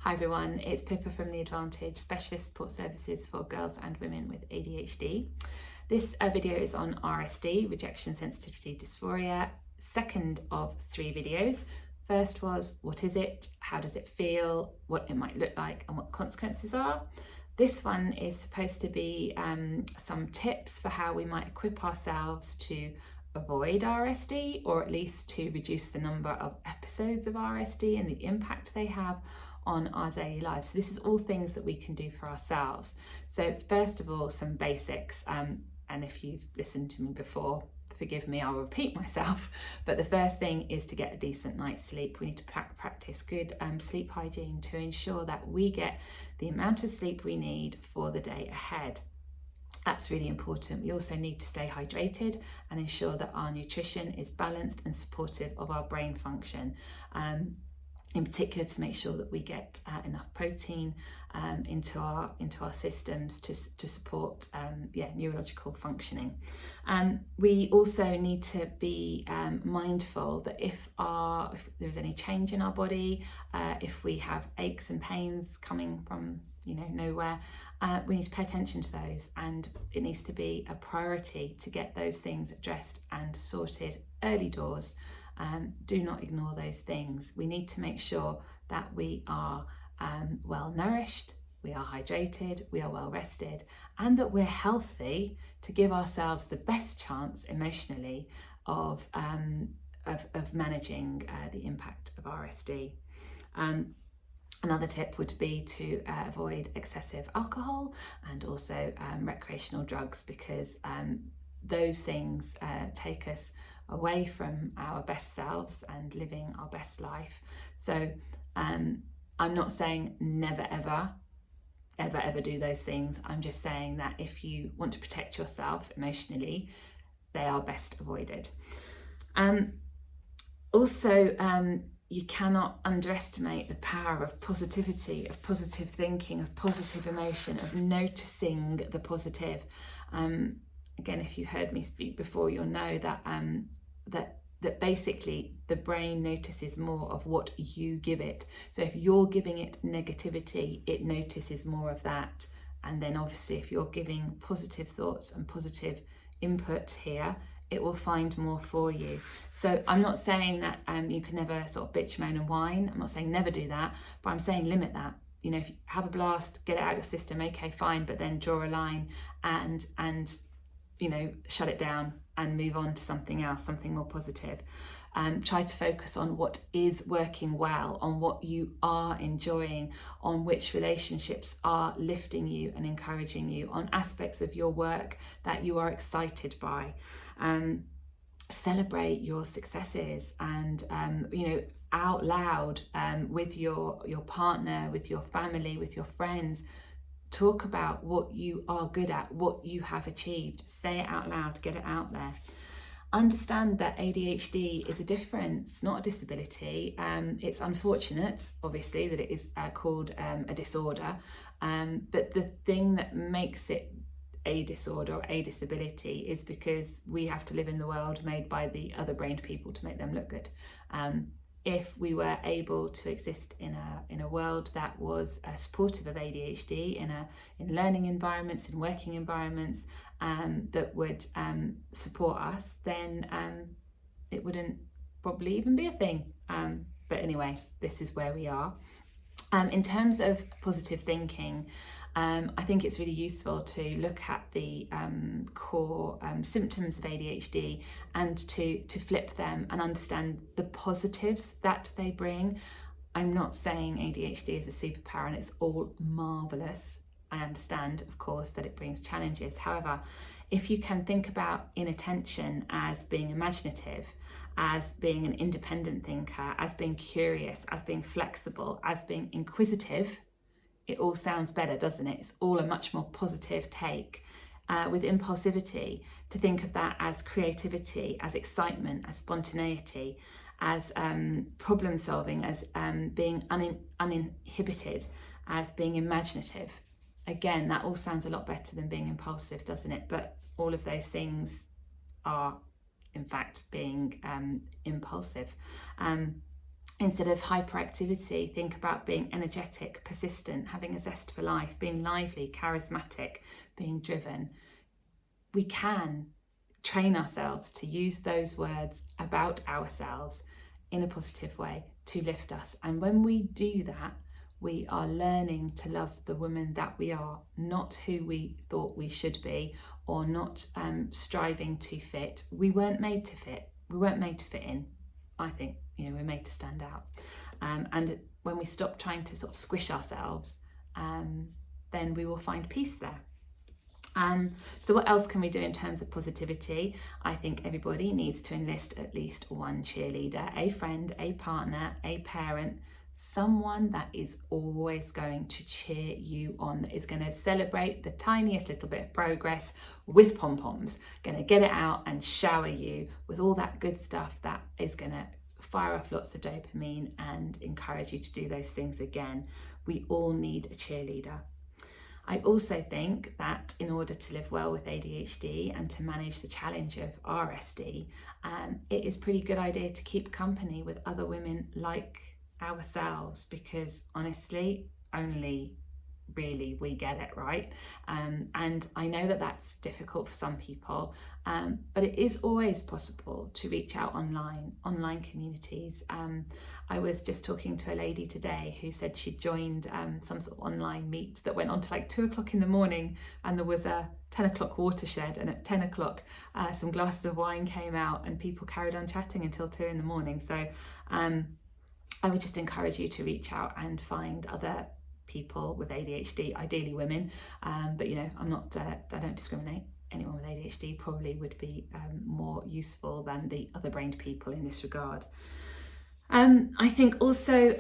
Hi everyone, it's Pippa from the ADD-vantage, Specialist Support Services for Girls and Women with ADHD. This video is on RSD, Rejection Sensitivity Dysphoria, second of 3 videos. First was, what is it, how does it feel, what it might look like and what the consequences are. This one is supposed to be some tips for how we might equip ourselves to avoid RSD, or at least to reduce the number of episodes of RSD and the impact they have on our daily lives. So this is all things that we can do for ourselves. So first of all, some basics, and if you've listened to me before, forgive me, I'll repeat myself, but the first thing is to get a decent night's sleep. We need to practice good sleep hygiene to ensure that we get the amount of sleep we need for the day ahead. That's really important. We also need to stay hydrated and ensure that our nutrition is balanced and supportive of our brain function. In particular, to make sure that we get enough protein into our systems to support neurological functioning. We also need to be mindful that if there's any change in our body, if we have aches and pains coming from nowhere, we need to pay attention to those, and it needs to be a priority to get those things addressed and sorted early doors. Do not ignore those things. We need to make sure that we are well nourished, we are hydrated, we are well rested, and that we're healthy to give ourselves the best chance emotionally of managing the impact of RSD. Another tip would be to avoid excessive alcohol and also recreational drugs, because those things take us away from our best selves and living our best life. So I'm not saying never ever do those things. I'm just saying that if you want to protect yourself emotionally, they are best avoided. You cannot underestimate the power of positivity, of positive thinking, of positive emotion, of noticing the positive. Again, if you heard me speak before, you'll know that that basically the brain notices more of what you give it. So if you're giving it negativity, it notices more of that. And then obviously if you're giving positive thoughts and positive input here, it will find more for you. So I'm not saying that you can never sort of bitch, moan and whine. I'm not saying never do that, but I'm saying limit that. If you have a blast, get it out of your system, okay, fine, but then draw a line and shut it down and move on to something else, something more positive. Try to focus on what is working well, on what you are enjoying, on which relationships are lifting you and encouraging you, on aspects of your work that you are excited by. Celebrate your successes and out loud with your partner, with your family, with your friends. Talk about what you are good at, what you have achieved. Say it out loud, get it out there. Understand that ADHD is a difference, not a disability. It's unfortunate, obviously, that it is called a disorder, but the thing that makes it a disorder or a disability is because we have to live in the world made by the other brained people to make them look good. If we were able to exist in a world that was supportive of ADHD, in learning environments, in working environments, that would support us, then it wouldn't probably even be a thing. But anyway, this is where we are. In terms of positive thinking, I think it's really useful to look at the core symptoms of ADHD and to flip them and understand the positives that they bring. I'm not saying ADHD is a superpower and it's all marvellous. I understand, of course, that it brings challenges. However, if you can think about inattention as being imaginative, as being an independent thinker, as being curious, as being flexible, as being inquisitive, it all sounds better, doesn't it? It's all a much more positive take. With impulsivity, to think of that as creativity, as excitement, as spontaneity, as problem solving, as being uninhibited, as being imaginative. Again, that all sounds a lot better than being impulsive, doesn't it? But all of those things are, in fact, being impulsive. Instead of hyperactivity, think about being energetic, persistent, having a zest for life, being lively, charismatic, being driven. We can train ourselves to use those words about ourselves in a positive way to lift us. And when we do that, we are learning to love the woman that we are, not who we thought we should be, or not striving to fit. We weren't made to fit. We weren't made to fit in. I think, we're made to stand out. And when we stop trying to sort of squish ourselves, then we will find peace there. So what else can we do in terms of positivity? I think everybody needs to enlist at least one cheerleader, a friend, a partner, a parent, someone that is always going to cheer you on, that is going to celebrate the tiniest little bit of progress with pom-poms, going to get it out and shower you with all that good stuff that is going to fire off lots of dopamine and encourage you to do those things again. We all need a cheerleader. I also think that in order to live well with ADHD and to manage the challenge of RSD, it is a pretty good idea to keep company with other women like ourselves, because honestly, only really we get it, right? And I know that that's difficult for some people, but it is always possible to reach out online communities. I was just talking to a lady today who said she'd joined some sort of online meet that went on to like 2 o'clock in the morning, and there was a 10 o'clock watershed, and at 10 o'clock some glasses of wine came out and people carried on chatting until 2 in the morning. So I would just encourage you to reach out and find other people with ADHD, ideally women, but I'm not, I don't discriminate. Anyone with ADHD probably would be more useful than the other brained people in this regard. I think also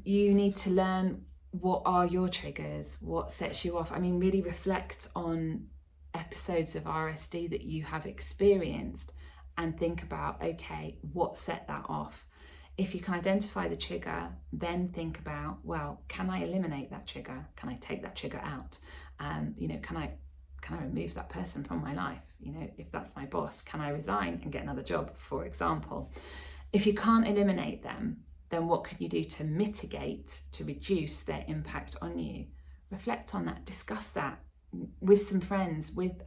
you need to learn what are your triggers, what sets you off. I mean, really reflect on episodes of RSD that you have experienced and think about, okay, what set that off? If you can identify the trigger, then think about, well, can I eliminate that trigger? Can I take that trigger out? Can I remove that person from my life? If that's my boss, can I resign and get another job, for example? If you can't eliminate them, then what can you do to mitigate, to reduce their impact on you? Reflect on that, discuss that with some friends, with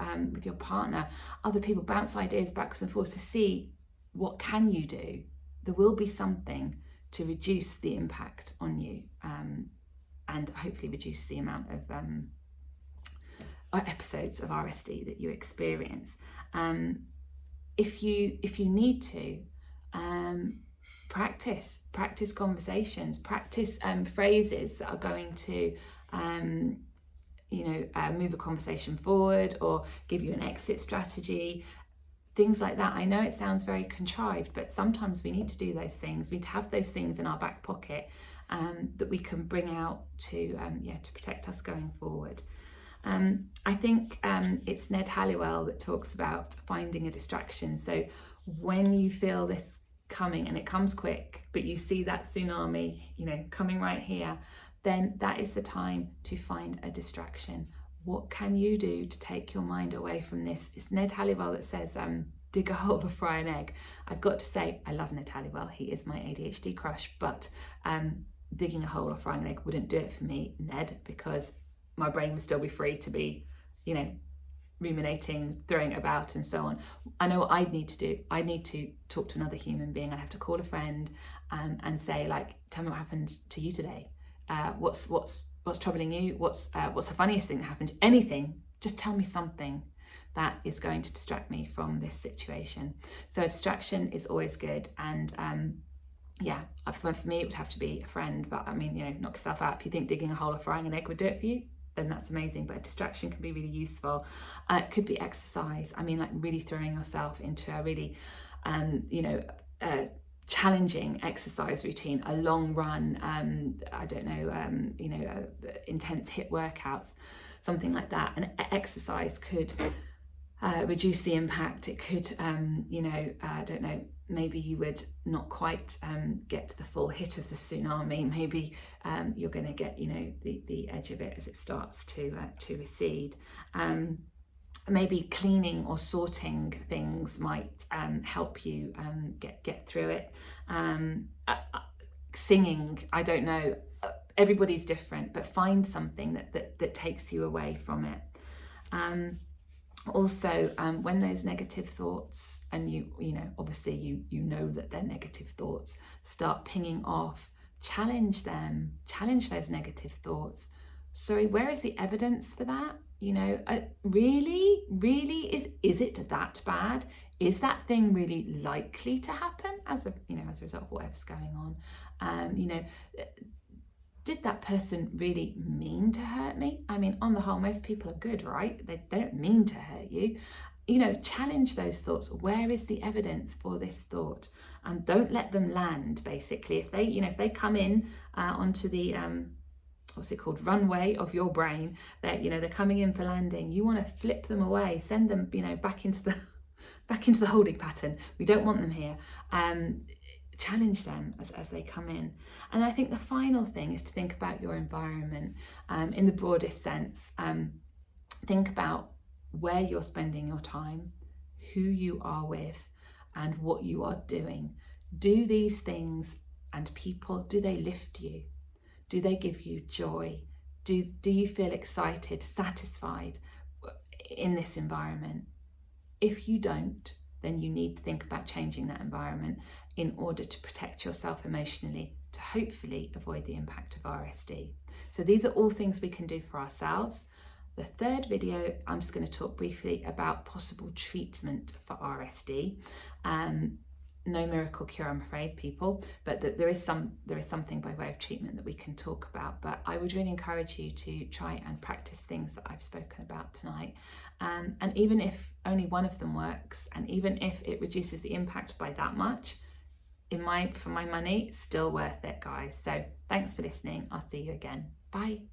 your partner, other people, bounce ideas backwards and forwards to see what can you do. There will be something to reduce the impact on you, and hopefully reduce the amount of episodes of RSD that you experience. If you need to, practice conversations, practice phrases that are going to move a conversation forward or give you an exit strategy. Things like that. I know it sounds very contrived, but sometimes we need to do those things. We need to have those things in our back pocket that we can bring out to protect us going forward. I think it's Ned Halliwell that talks about finding a distraction. So when you feel this coming, and it comes quick, but you see that tsunami, coming right here, then that is the time to find a distraction. What can you do to take your mind away from this? It's Ned Halliwell that says, dig a hole or fry an egg. I've got to say, I love Ned Halliwell. He is my ADHD crush, but digging a hole or frying an egg wouldn't do it for me, Ned, because my brain would still be free to be, ruminating, throwing it about and so on. I know what I need to do. I need to talk to another human being. I have to call a friend and say, like, tell me what happened to you today. What's troubling you? What's the funniest thing that happened? Anything. Just tell me something that is going to distract me from this situation. So a distraction is always good. And for me, it would have to be a friend. But I mean, knock yourself out. If you think digging a hole or frying an egg would do it for you, then that's amazing. But a distraction can be really useful. It could be exercise. I mean, like really throwing yourself into a really, challenging exercise routine, a long run, intense HIIT workouts, something like that. And exercise could reduce the impact. It could, maybe you would not quite get the full hit of the tsunami. Maybe you're going to get, the edge of it as it starts to recede. Maybe cleaning or sorting things might help you get through it. singing, I don't know, everybody's different, but find something that takes you away from it. Also, when those negative thoughts, and you know, obviously you know that they're negative thoughts, start pinging off, challenge them, challenge those negative thoughts. Sorry, where is the evidence for that? You know, really, is it that bad? Is that thing really likely to happen as a result of whatever's going on? You know, did that person really mean to hurt me? I mean, on the whole, most people are good, right? They don't mean to hurt you. You know, challenge those thoughts. Where is the evidence for this thought? And don't let them land, basically. If they come in onto the what's it called, runway of your brain, they're coming in for landing, you want to flip them away, send them, back into the holding pattern. We don't want them here. Challenge them as they come in. And I think the final thing is to think about your environment in the broadest sense. Think about where you're spending your time, who you are with, and what you are doing. Do these things and people, do they lift you? Do they give you joy? Do you feel excited, satisfied in this environment? If you don't, then you need to think about changing that environment in order to protect yourself emotionally, to hopefully avoid the impact of RSD. So these are all things we can do for ourselves. The third video, I'm just going to talk briefly about possible treatment for RSD. No miracle cure, I'm afraid, people, but there is something by way of treatment that we can talk about. But I would really encourage you to try and practice things that I've spoken about tonight. And even if only one of them works, and even if it reduces the impact by that much, for my money, still worth it, guys. So thanks for listening. I'll see you again. Bye.